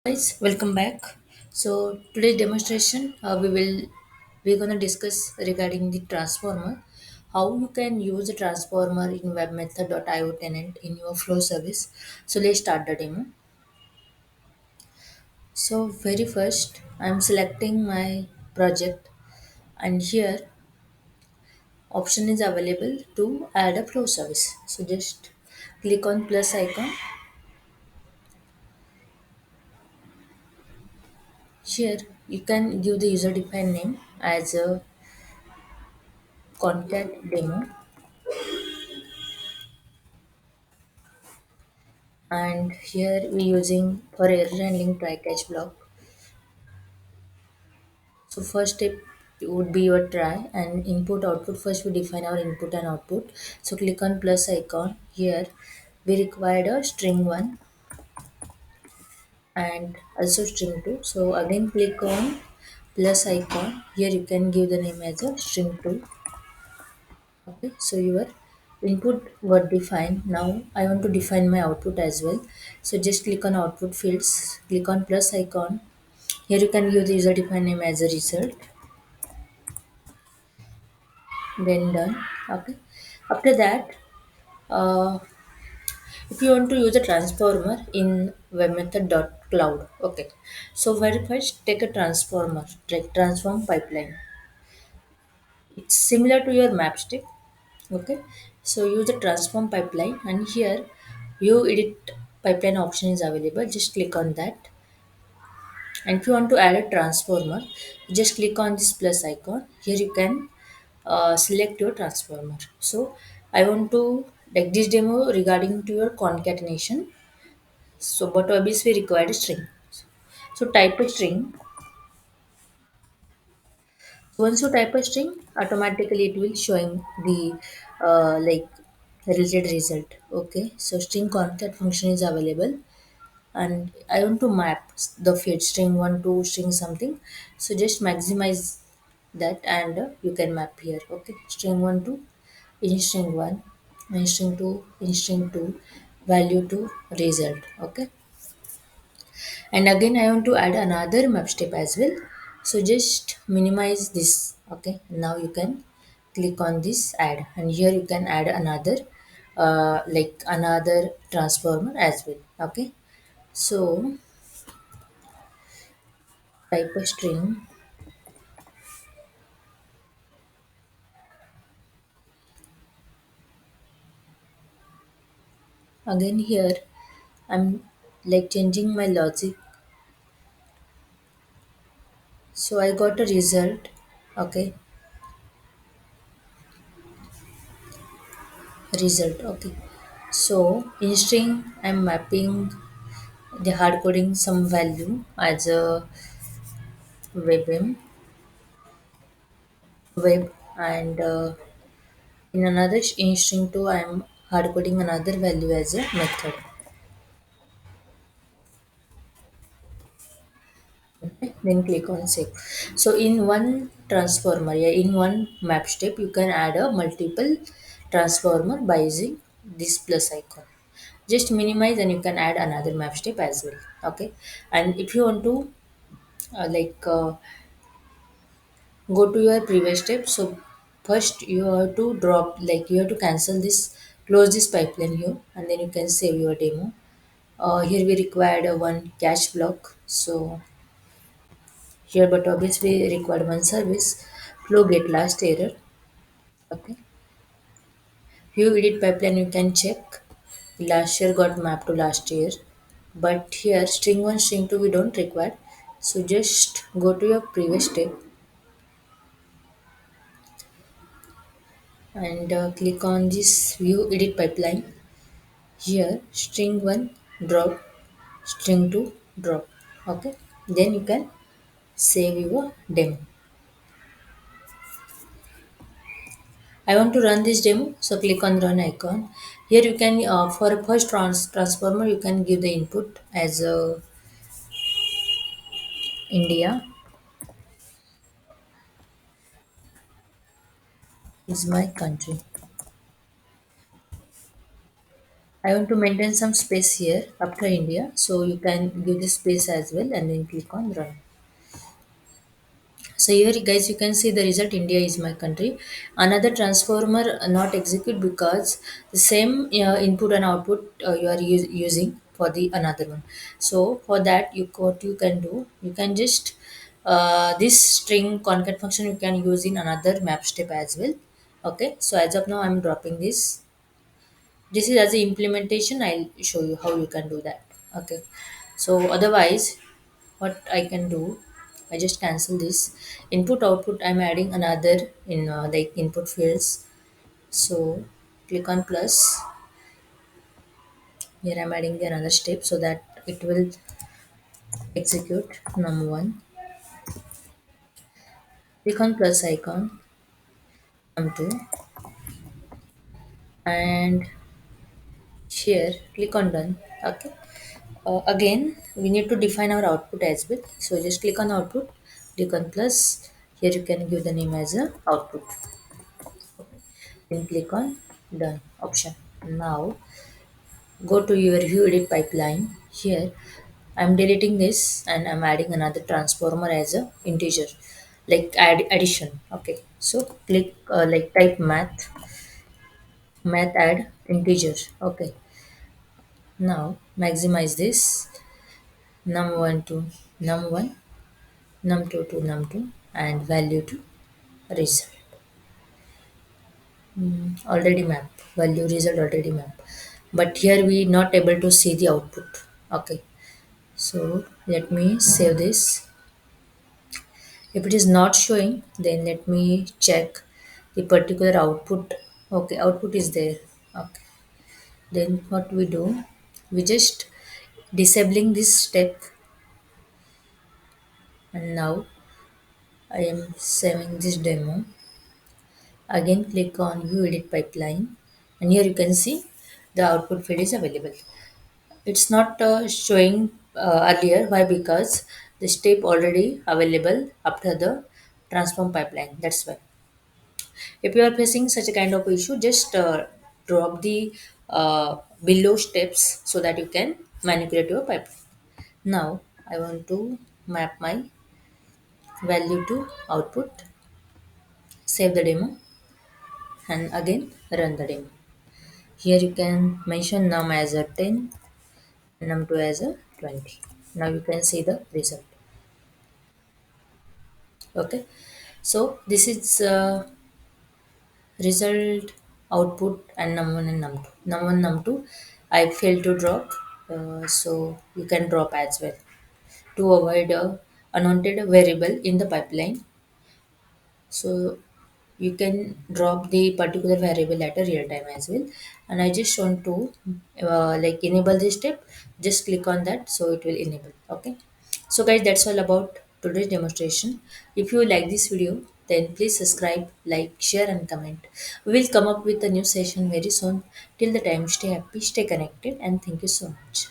Guys, welcome back. So today's demonstration, we're gonna discuss regarding the transformer, how you can use the transformer in web method.io tenant in your flow service. So let's start the demo. So very first, I'm selecting my project, and here option is available to add a flow service. So just click on plus icon. Here you can give the user defined name as a concat demo, and here we're using for error handling try catch block. So first step would be your try and input output. First we define our input and output. So click on plus icon. Here we required a string 1 and also string 2. So again click on plus icon. Here you can give the name as a string 2. Okay, so your input were defined. Now I want to define my output as well. So just click on output fields, click on plus icon. Here you can give the user defined name as a result, then done. Okay. After that, uh, if you want to use a transformer in web method.cloud, okay. So very first take a transformer, like transform pipeline. It's similar to your map stick. Okay. So use the transform pipeline, and here you edit pipeline option is available. Just click on that. And if you want to add a transformer, just click on this plus icon. Here you can select your transformer. So I want to like this demo regarding to your concatenation. So but obviously we require a string. So type a string. Once you type a string, automatically it will showing the like related result. Okay. So string concat function is available, and I want to map the field string 1 to string something. So just maximize that, and you can map here. Okay, string 1 to in string 1, in string 2, in string 2, value to result. Okay, and again I want to add another map step as well. So just minimize this. Okay, now you can click on this add, and here you can add another like another transformer as well. Okay, so type a string. Again here I'm like changing my logic. So I got a result. Okay, result. Okay, so in string I'm mapping the hard coding some value as a web, and in another in string 2 I'm hard coding another value as a method. Okay, then click on save. So in one transformer, yeah, in one map step you can add a multiple transformer by using this plus icon. Just minimize and you can add another map step as well. Okay, and if you want to go to your previous step, so first you have to drop, like you have to cancel this, close this pipeline here, and then you can save your demo. Here we required one cache block. So here, but obviously we required one service, flow get last error. Okay, view edit pipeline, you can check last year got mapped to last year, but here string 1 string 2 we don't require. So just go to your previous step, and click on this view edit pipeline. Here string 1 drop, string 2 drop. Okay, then you can save your demo. I want to run this demo, so click on run icon. Here you can, for first transformer, you can give the input as India is my country. I want to maintain some space here after India, so you can give this space as well and then click on run. So here guys you can see the result India is my country. Another transformer not execute because the same input and output you are using for the another one. So for that you what you can do, you can just this string concat function you can use in another map step as well. Okay, so as of now I'm dropping this. This is as a implementation, I'll show you how you can do that. Okay, so otherwise what I can do, I just cancel this input output. I'm adding another in like input fields. So click on plus. Here I'm adding the another step so that it will execute num1. Click on plus icon, num2, and here click on done. Okay, again we need to define our output as well, so just click on output, click on plus. Here you can give the name as a output, then click on done option. Now go to your view edit pipeline. Here I'm deleting this and I'm adding another transformer as a integer, like add addition. Okay, so click like type math add integer. Okay, now maximize this num1 to num1, num2 to num2, and value to result. Already map value result already map, but here we not able to see the output. Okay, so let me save this. If it is not showing, then let me check the particular output. Okay, output is there. Okay, then what we do, we just disabling this step. And now I am saving this demo. Again click on view edit pipeline, and here you can see the output field is available. It's not showing earlier. Why? Because the step already available after the transform pipeline. That's why. If you are facing such a kind of issue, just drop the below steps so that you can manipulate your pipeline. Now I want to map my value to output, save the demo, and again run the demo. Here you can mention num as a 10, num2 as a 20. Now you can see the result. Okay, so this is result, output, and num1 and num2. Num1 num2 I failed to drop, so you can drop as well to avoid a unwanted variable in the pipeline. So you can drop the particular variable at a real time as well. And I just want to like enable this step. Just click on that so it will enable. Okay, so guys, that's all about today's demonstration. If you like this video, then please subscribe, like, share, and comment. We will come up with a new session very soon. Till the time, stay happy, stay connected, and thank you so much.